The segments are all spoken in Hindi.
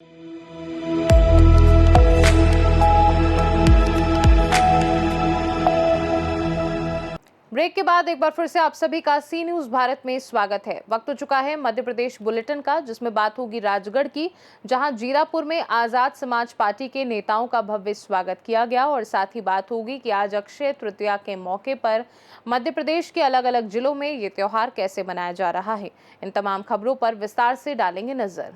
ब्रेक के बाद एक बार फिर से आप सभी का सी न्यूज भारत में स्वागत है। वक्त हो चुका है मध्य प्रदेश बुलेटिन का, जिसमें बात होगी राजगढ़ की, जहां जीरापुर में आजाद समाज पार्टी के नेताओं का भव्य स्वागत किया गया और साथ ही बात होगी कि आज अक्षय तृतीया के मौके पर मध्य प्रदेश के अलग अलग जिलों में ये त्योहार कैसे मनाया जा रहा है। इन तमाम खबरों पर विस्तार से डालेंगे नजर।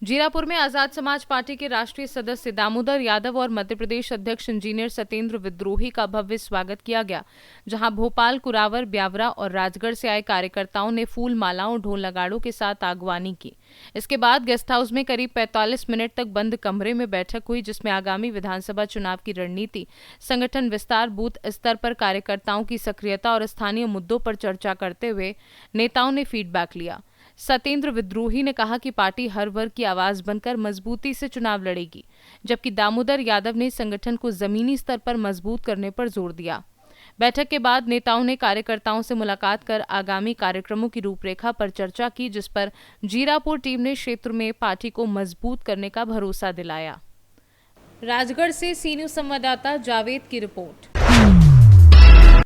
जीरापुर में आजाद समाज पार्टी के राष्ट्रीय सदस्य दामोदर यादव और मध्य प्रदेश अध्यक्ष इंजीनियर सत्येंद्र विद्रोही का भव्य स्वागत किया गया, जहां भोपाल, कुरावर, ब्यावरा और राजगढ़ से आए कार्यकर्ताओं ने फूल मालाओं, ढोल नगाड़ों के साथ आगवानी की। इसके बाद गेस्ट हाउस में करीब 45 मिनट तक बंद कमरे में बैठक हुई, जिसमें आगामी विधानसभा चुनाव की रणनीति, संगठन विस्तार, बूथ स्तर पर कार्यकर्ताओं की सक्रियता और स्थानीय मुद्दों पर चर्चा करते हुए नेताओं ने फीडबैक लिया। सत्येंद्र विद्रोही ने कहा कि पार्टी हर वर्ग की आवाज बनकर मजबूती से चुनाव लड़ेगी, जबकि दामोदर यादव ने संगठन को जमीनी स्तर पर मजबूत करने पर जोर दिया। बैठक के बाद नेताओं ने कार्यकर्ताओं से मुलाकात कर आगामी कार्यक्रमों की रूपरेखा पर चर्चा की, जिस पर जीरापुर टीम ने क्षेत्र में पार्टी को मजबूत करने का भरोसा दिलाया। राजगढ़ से सी न्यूज संवाददाता जावेद की रिपोर्ट।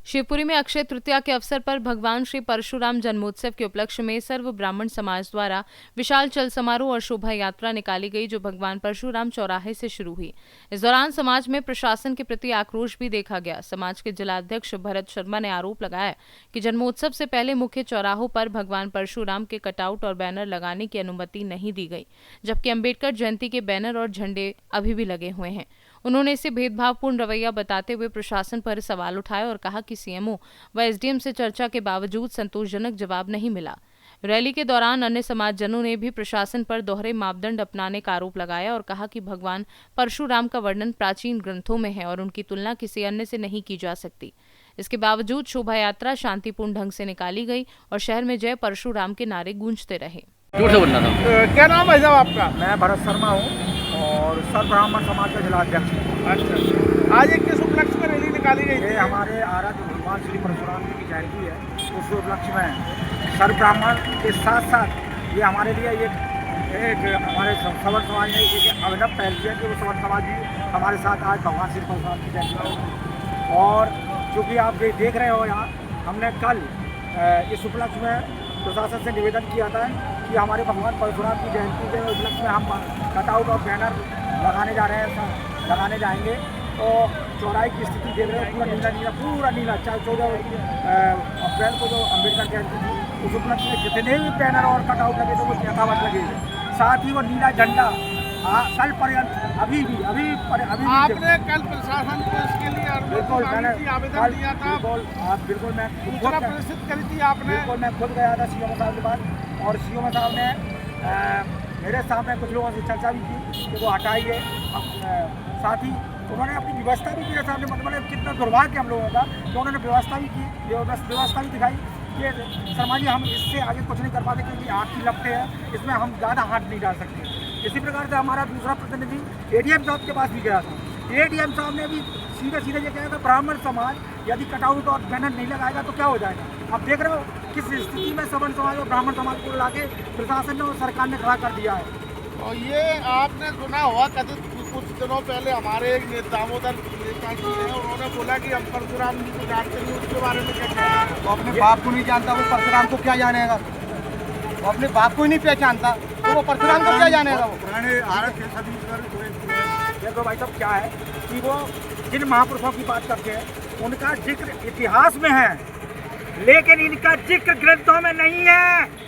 शिवपुरी में अक्षय तृतीया के अवसर पर भगवान श्री परशुराम जन्मोत्सव के उपलक्ष्य में सर्व ब्राह्मण समाज द्वारा विशाल चल समारोह और शोभा यात्रा निकाली गई, जो भगवान परशुराम चौराहे से शुरू हुई। इस दौरान समाज में प्रशासन के प्रति आक्रोश भी देखा गया। समाज के जिलाध्यक्ष भरत शर्मा ने आरोप लगाया कि जन्मोत्सव से पहले मुख्य चौराहों पर भगवान परशुराम के कटआउट और बैनर लगाने की अनुमति नहीं दी गई, जबकि अम्बेडकर जयंती के बैनर और झंडे अभी भी लगे हुए हैं। उन्होंने इसे भेदभावपूर्ण रवैया बताते हुए प्रशासन पर सवाल उठाए और कहा कि सीएमओ व एसडीएम से चर्चा के बावजूद संतोषजनक जवाब नहीं मिला। रैली के दौरान अन्य समाजजनों ने भी प्रशासन पर दोहरे मापदंड अपनाने का आरोप लगाया और कहा कि भगवान परशुराम का वर्णन प्राचीन ग्रंथों में है और उनकी तुलना किसी अन्य से नहीं की जा सकती। इसके बावजूद शोभा यात्रा शांतिपूर्ण ढंग से निकाली गई और शहर में जय परशुराम के नारे गूंजते रहे। क्या नाम है साहब आपका? मैं भरत शर्मा हूँ और सर्व ब्राह्मण समाज का जिलाध्यक्ष हूँ। अच्छा, आज एक किस उपलक्ष्य में रैली निकाली गई थी? ये हमारे आराध्य भगवान श्री परशुराम जी की जयंती है, उस उपलक्ष्य में सर्व ब्राह्मण के साथ साथ ये हमारे लिए एक हमारे सवर्ण समाज ने एक अभिनव पहल किया कि वो सवर्ण समाज भी हमारे साथ आज भगवान श्री परशुराम की जयंती है। और चूँकि आप देख रहे हो यहाँ, हमने कल इस उपलक्ष्य में प्रशासन से निवेदन किया था कि हमारे भगवान परशुराम की जयंती के उपलक्ष्य में हम कटआउट और बैनर लगाने जाएंगे। तो चौराहे की स्थिति देख रहे हैं, पूरा नीला चाहे 14 अप्रैल को जो अम्बेडकर जयंती थी, उस उपलक्ष्य में जितने भी बैनर और कटआउट लगे थे वो यथावत लगे। साथ ही वो नीला झंडा कल पर्यंत अभी भी आपने कल प्रशासन को इसके लिए आवेदन दिया था? बिल्कुल मैं सूचना प्रेषित करी थी आपने? बिल्कुल, मैं खुद गया था सीएम साहब के पास और सीएम साहब ने मेरे सामने कुछ लोगों से चर्चा भी की कि वो हटाइए। साथ ही उन्होंने अपनी व्यवस्था भी मेरे सामने, मतलब कितना दुर्भाग्य हम लोगों का, तो उन्होंने व्यवस्था भी की, व्यवस्था भी दिखाई कि शर्मा जी हम इससे आगे कुछ नहीं कर पाते क्योंकि आग की लपटें हैं, इसमें हम ज़्यादा हाथ नहीं डाल सकते। इसी प्रकार से हमारा दूसरा प्रतिनिधि एडीएम साहब के पास भी गया था। एडीएम साहब ने भी सीधे ये कहा था ब्राह्मण समाज यदि कटआउट और बैनर नहीं लगाएगा तो क्या हो जाएगा। अब देख रहे हो किस स्थिति में सवर्ण समाज और ब्राह्मण समाज को लाके प्रशासन ने और सरकार ने खड़ा कर दिया है। और ये आपने सुना हुआ कथित कुछ दिनों पहले हमारे एक दामोदर नेता जी हैं, उन्होंने बोला कि हम परशुराम जी को जानते नहीं, उसके बारे में क्या कहना है? वो अपने बाप को नहीं जानता, वो परशुराम को क्या जानेगा? वो अपने बाप को ही नहीं पहचानता तो वो परशुराम को क्या जानेगा? वो पुराने आरत के सभी देखो भाई साहब क्या है कि वो जिन महापुरुषों की बात करते हैं उनका जिक्र इतिहास में है, लेकिन इनका जिक्र ग्रंथों में नहीं है।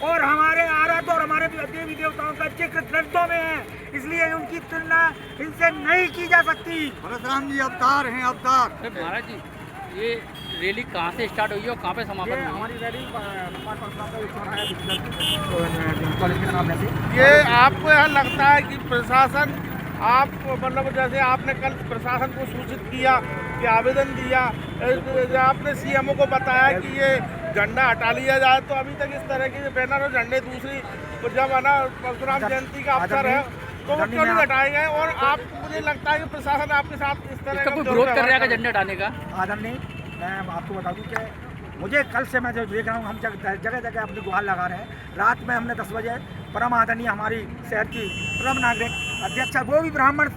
और हमारे आराध्य और हमारे देवी देवताओं का जिक्र ग्रंथों में है, इसलिए उनकी तुलना इनसे नहीं की जा सकती। परशुराम जी अवतार हैं, अवतार। महाराज जी, ये रैली कहाँ से स्टार्ट हुई और कहाँ पे समापन हुई? हमारी रैली कॉलेज के सामने से। ये आपको यह लगता है कि प्रशासन आप मतलब जैसे आपने कल प्रशासन को सूचित किया कि आवेदन दिया, आपने सीएमओ को बताया कि ये झंडा हटा लिया जाए, तो अभी तक इस तरह के बैनर और झंडे दूसरी जब आना परशुराम जयंती का अवसर है तो वो क्यों नहीं हटाए गए? और आप मुझे लगता है कि प्रशासन आपके साथ इस तरह का विरोध कर रहा है झंडा हटाने का। आदरणीय, मैं आपको बता दूं कि मुझे कल से मैं जो देख रहा हूँ, हम जगह जगह अपनी गुहार लगा रहे हैं। रात में हमने 10 बजे परम आदरणीय हमारी शहर की प्रथम नागरिक अध्यक्ष है, वो भी ब्राह्मण,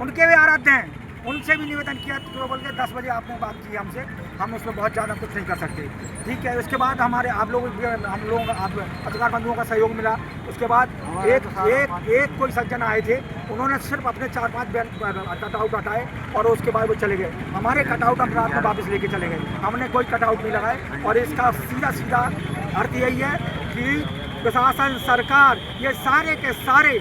उनके भी आराध्य हैं, उनसे भी निवेदन किया तो बोल के 10 बजे आपने बात की हमसे, हम उसमें बहुत ज़्यादा कुछ नहीं कर सकते, ठीक है। उसके बाद हमारे आप लोग हम लोगों का पत्रकार बंधुओं का सहयोग मिला। उसके बाद एक कोई सज्जन आए थे, उन्होंने सिर्फ अपने 4-5 कटआउट हटाए और उसके बाद वो चले गए। हमारे कटआउट हम रात को वापस लेके चले गए, हमने कोई कटआउट नहीं लगाए। और इसका सीधा अर्थ यही है कि प्रशासन, सरकार, ये सारे के सारे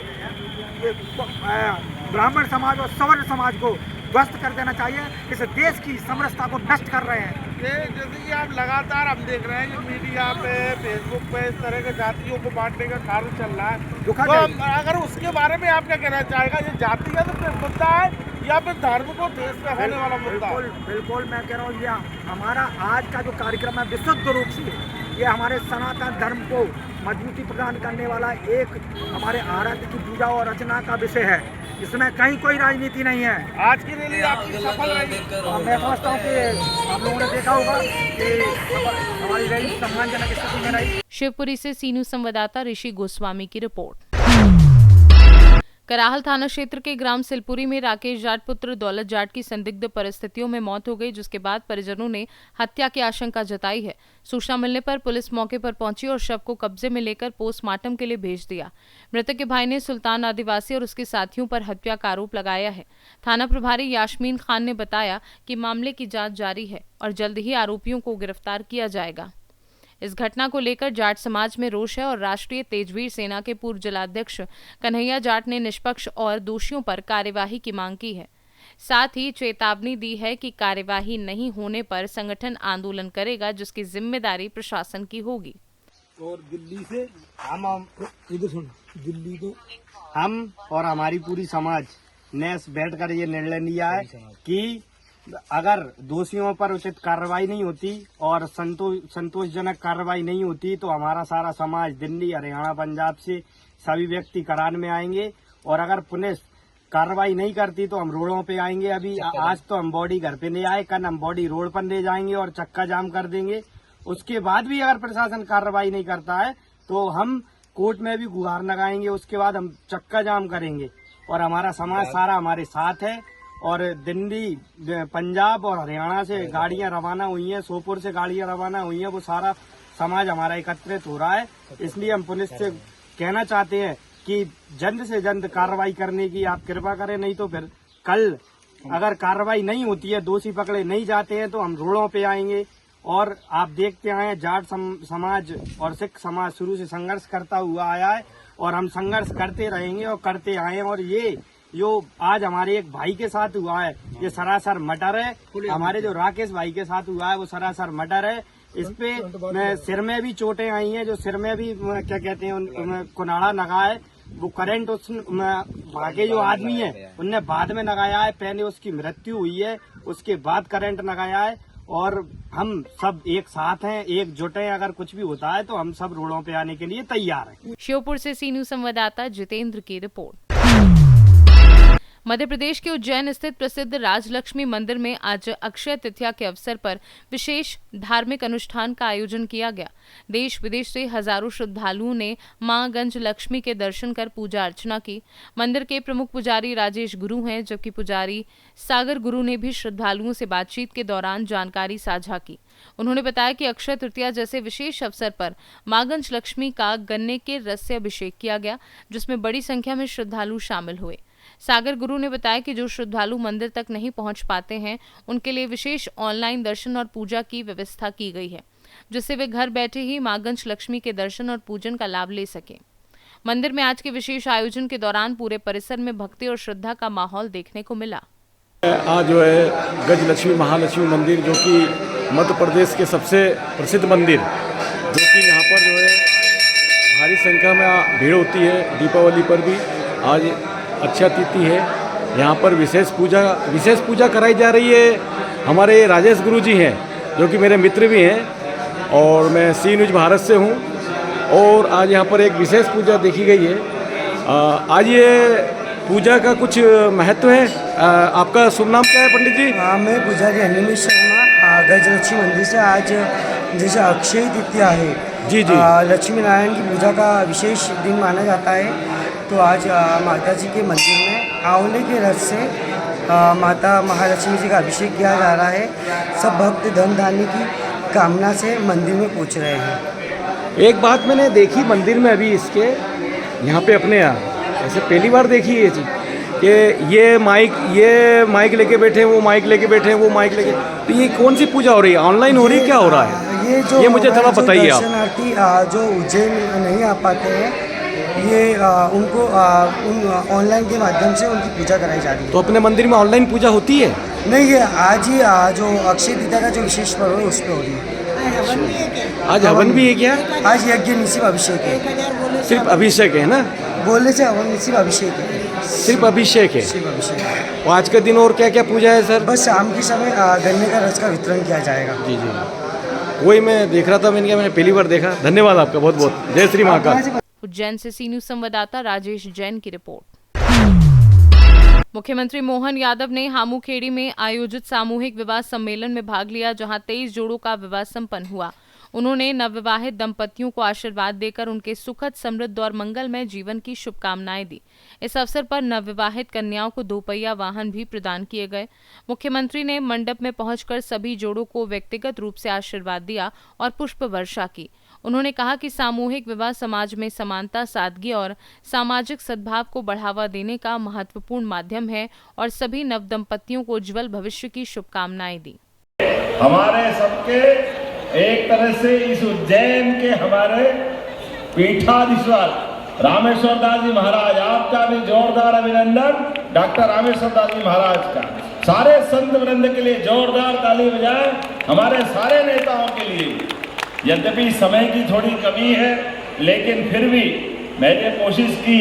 ब्राह्मण समाज और सवर्ण समाज को ध्वस्त कर देना चाहिए। इस देश की समरसता को नष्ट कर रहे हैं। ये जैसे कि आप लगातार हम देख रहे हैं कि मीडिया पे, फेसबुक पे इस तरह के जातियों को बांटने का कार्य चल रहा है, तो अगर उसके बारे में आप क्या कहना चाहेगा? ये जातिगत मुद्दा है या फिर धर्म को देश में होने वाला मुद्दा? बिल्कुल मैं कह रहा हूँ, ये हमारा आज का जो कार्यक्रम है विशुद्ध रूप से ये हमारे सनातन धर्म को मजबूती प्रदान करने वाला एक हमारे आराध्य की पूजा और रचना का विषय है। इसमें कहीं कोई राजनीति नहीं है। आज की रैली आपकी सफल रही। मैं समझता हूँ कि आप लोगों ने देखा होगा कि हमारी रैली सम्मानजनक स्थिति में रही। शिवपुरी से सी न्यूज संवाददाता ऋषि गोस्वामी की रिपोर्ट। कराहल थाना क्षेत्र के ग्राम सिलपुरी में राकेश जाट पुत्र दौलत जाट की संदिग्ध परिस्थितियों में मौत हो गई, जिसके बाद परिजनों ने हत्या की आशंका जताई है। सूचना मिलने पर पुलिस मौके पर पहुंची और शव को कब्जे में लेकर पोस्टमार्टम के लिए भेज दिया। मृतक के भाई ने सुल्तान आदिवासी और उसके साथियों पर हत्या का आरोप लगाया है। थाना प्रभारी यास्मीन खान ने बताया कि मामले की जांच जारी है और जल्द ही आरोपियों को गिरफ्तार किया जाएगा। इस घटना को लेकर जाट समाज में रोष है और राष्ट्रीय तेजवीर सेना के पूर्व जिलाध्यक्ष कन्हैया जाट ने निष्पक्ष और दोषियों पर कार्यवाही की मांग की है। साथ ही चेतावनी दी है कि कार्यवाही नहीं होने पर संगठन आंदोलन करेगा, जिसकी जिम्मेदारी प्रशासन की होगी। और दिल्ली से दिल्ली को हम और हमारी पूरी समाज ने बैठकर ये निर्णय लिया है कि अगर दोषियों पर उचित कार्रवाई नहीं होती और संतोषजनक कार्रवाई नहीं होती तो हमारा सारा समाज दिल्ली, हरियाणा, पंजाब से सभी व्यक्ति करान में आएंगे। और अगर पुलिस कार्रवाई नहीं करती तो हम रोडों पे आएंगे। अभी आज तो हम बॉडी घर पे ले आए, कल हम बॉडी रोड पर ले जाएंगे और चक्का जाम कर देंगे। उसके बाद भी अगर प्रशासन कार्रवाई नहीं करता है तो हम कोर्ट में भी गुहार लगाएंगे। उसके बाद हम चक्का जाम करेंगे और हमारा समाज सारा हमारे साथ है। और दिल्ली, पंजाब और हरियाणा से गाड़ियां रवाना हुई हैं, सोपुर से गाड़ियां रवाना हुई हैं, वो सारा समाज हमारा एकत्रित हो रहा है। इसलिए हम पुलिस से कहना चाहते हैं कि जल्द से जल्द कार्रवाई करने की आप कृपा करें, नहीं तो फिर कल अगर कार्रवाई नहीं होती है, दोषी पकड़े नहीं जाते हैं तो हम रोडों पे आएंगे। और आप देखते आए जाट समाज और सिख समाज शुरू से संघर्ष करता हुआ आया है और हम संघर्ष करते रहेंगे और करते आए हैं। और ये जो आज हमारे एक भाई के साथ हुआ है ये सरासर मर्डर है। हमारे जो राकेश भाई के साथ हुआ है वो सरासर मर्डर है। इस पे सिर में भी चोटें आई हैं, जो सिर में भी क्या कहते हैं कुनाड़ा लगा है, वो करंट उस वहाँ के जो आदमी है उनने बाद में लगाया है, पहले उसकी मृत्यु हुई है, उसके बाद करंट लगाया है। और हम सब एक साथ हैं, एकजुट हैं। अगर कुछ भी होता है तो हम सब रोडों पे आने के लिए तैयार हैं। श्योपुर से सी न्यूज संवाददाता जितेंद्र की रिपोर्ट। मध्य प्रदेश के उज्जैन स्थित प्रसिद्ध राजलक्ष्मी मंदिर में आज अक्षय तृतीया के अवसर पर विशेष धार्मिक अनुष्ठान का आयोजन किया गया। देश विदेश से हजारों श्रद्धालुओं ने मां गंज लक्ष्मी के दर्शन कर पूजा अर्चना की। मंदिर के प्रमुख पुजारी राजेश गुरु हैं, जबकि पुजारी सागर गुरु ने भी श्रद्धालुओं से बातचीत के दौरान जानकारी साझा की। उन्होंने बताया कि अक्षय तृतीया जैसे विशेष अवसर पर मां गंज लक्ष्मी का गन्ने के रस से अभिषेक किया गया, जिसमें बड़ी संख्या में श्रद्धालु शामिल हुए। सागर गुरु ने बताया कि जो श्रद्धालु मंदिर तक नहीं पहुंच पाते हैं उनके लिए विशेष ऑनलाइन दर्शन और पूजा की व्यवस्था की गई है, जिससे वे घर बैठे ही मां गंज लक्ष्मी के दर्शन और पूजन का लाभ ले सकें। मंदिर में आज के विशेष आयोजन के दौरान पूरे परिसर में भक्ति और श्रद्धा का माहौल देखने को मिला। आज जो है गज लक्ष्मी महालक्ष्मी मंदिर, जो कि मध्य प्रदेश के सबसे प्रसिद्ध मंदिर, जो कि यहाँ पर जो है भारी संख्या में भीड़ होती है। दीपावली पर भी आज अक्षय तिथि है, यहाँ पर विशेष पूजा कराई जा रही है। हमारे राजेश गुरु जी हैं, जो कि मेरे मित्र भी हैं, और मैं सी न्यूज भारत से हूँ। और आज यहाँ पर एक विशेष पूजा देखी गई है। आज ये पूजा का कुछ महत्व है। आपका शुभ नाम क्या है पंडित जी? मैं पुजारी अनिल शर्मा गज लक्ष्मी मंदिर से। आज जैसे अक्षय तृतीया है जी, जी। लक्ष्मी नारायण की पूजा का विशेष दिन माना जाता है। तो आज माता जी के मंदिर में आंवले के रस से माता महालक्ष्मी जी का अभिषेक किया जा रहा है। सब भक्त धन धान्य की कामना से मंदिर में पहुंच रहे हैं। एक बात मैंने देखी मंदिर में अभी इसके यहाँ पे अपने यहाँ ऐसे पहली बार देखी ये चीज़ कि ये माइक लेके बैठे हैं, वो माइक लेके बैठे हैं, वो माइक लेके, तो ये कौन सी पूजा हो रही है? ऑनलाइन हो रही है, क्या हो रहा है? ये मुझे थोड़ा बताइए आप। दर्शनार्थी जो उज्जैन नहीं आ पाते हैं, ये उनको ऑनलाइन के माध्यम से उनकी पूजा कराई जा रही है। तो अपने मंदिर में ऑनलाइन पूजा होती है? नहीं, ये आज ही जो अक्षय तृतीया का जो विशेष पर्व है उस पर हो रही है। आज हवन भी है क्या? आज यज्ञ निशिव अभिषेक है। सिर्फ अभिषेक है ना? बोलने से हवन निशिव अभिषेक है। सिर्फ अभिषेक है। शिव अभिषेक है। और आज के दिन और क्या क्या पूजा है सर? बस शाम के समय गन्ने का रस का वितरण किया जाएगा। जी जी, वही मैं देख रहा था, मैंने पहली बार देखा। धन्यवाद आपका बहुत बहुत। जय श्री महाकाल। उज्जैन से सी न्यूज संवाददाता राजेश जैन की रिपोर्ट। मुख्यमंत्री मोहन यादव ने हामूखेड़ी में आयोजित सामूहिक विवाह सम्मेलन में भाग लिया, जहां 23 जोड़ों का विवाह संपन्न हुआ। उन्होंने नवविवाहित दंपतियों को आशीर्वाद देकर उनके सुखद, समृद्ध और मंगलमय जीवन की शुभकामनाएं दी। इस अवसर पर नवविवाहित कन्याओं को 2 पहिया वाहन भी प्रदान किए गए। मुख्यमंत्री ने मंडप में पहुंचकर सभी जोड़ों को व्यक्तिगत रूप से आशीर्वाद दिया और पुष्प वर्षा की। उन्होंने कहा कि सामूहिक विवाह समाज में समानता, सादगी और सामाजिक सद्भाव को बढ़ावा देने का महत्वपूर्ण माध्यम है और सभी नवदंपतियों को उज्जवल भविष्य की शुभकामनाएं दी। हमारे सबके एक तरह से इस उज्जैन के हमारे पीठाधीश्वर रामेश्वर दास जी महाराज, आपका भी जोरदार अभिनंदन। डॉक्टर रामेश्वर दास जी महाराज का सारे संत वृंद के लिए जोरदार ताली बजाएं, हमारे सारे नेताओं के लिए। यद्यपि समय की थोड़ी कमी है, लेकिन फिर भी मैंने कोशिश की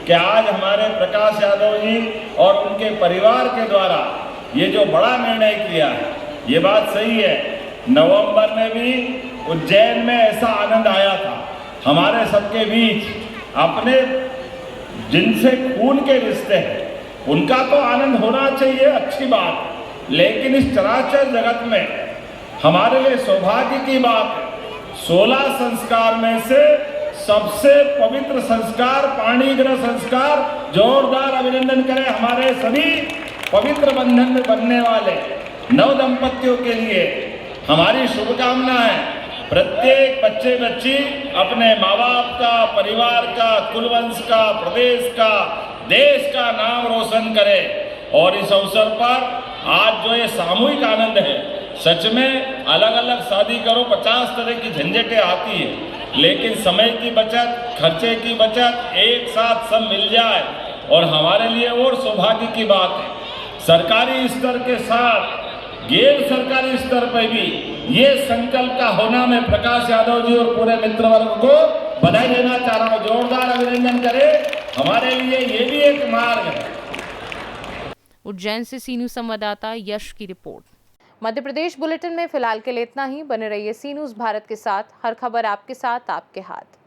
कि आज हमारे प्रकाश यादव जी और उनके परिवार के द्वारा ये जो बड़ा निर्णय किया है, ये बात सही है। नवंबर में भी उज्जैन में ऐसा आनंद आया था। हमारे सबके बीच अपने जिनसे खून के रिश्ते हैं उनका तो आनंद होना चाहिए, अच्छी बात। लेकिन इस चराचर जगत में हमारे लिए सौभाग्य की बात है, 16 संस्कार में से सबसे पवित्र संस्कार पाणी ग्रह संस्कार। जोरदार अभिनंदन करें हमारे सभी पवित्र बंधन में बनने वाले नव दंपतियों के लिए। हमारी शुभकामना है प्रत्येक बच्चे बच्ची अपने माँ बाप का, परिवार का, कुलवंश का, प्रदेश का, देश का नाम रोशन करे। और इस अवसर पर आज जो ये सामूहिक आनंद है, सच में अलग अलग शादी करो 50 तरह की झंझटें आती है, लेकिन समय की बचत, खर्चे की बचत, एक साथ सब मिल जाए और हमारे लिए और सौभाग्य की बात है। सरकारी स्तर के साथ गैर सरकारी स्तर पर भी ये संकल्प का होना, मैं प्रकाश यादव जी और पूरे मित्र वर्ग को बधाई देना चाह रहा हूँ। जोरदार अभिनंदन करें, हमारे लिए ये भी एक मार्ग है। उज्जैन से सी न्यूज संवाददाता यश की रिपोर्ट। मध्य प्रदेश बुलेटिन में फिलहाल के लिए इतना ही। बने रहिए सी न्यूज भारत के साथ। हर खबर आपके साथ, आपके हाथ।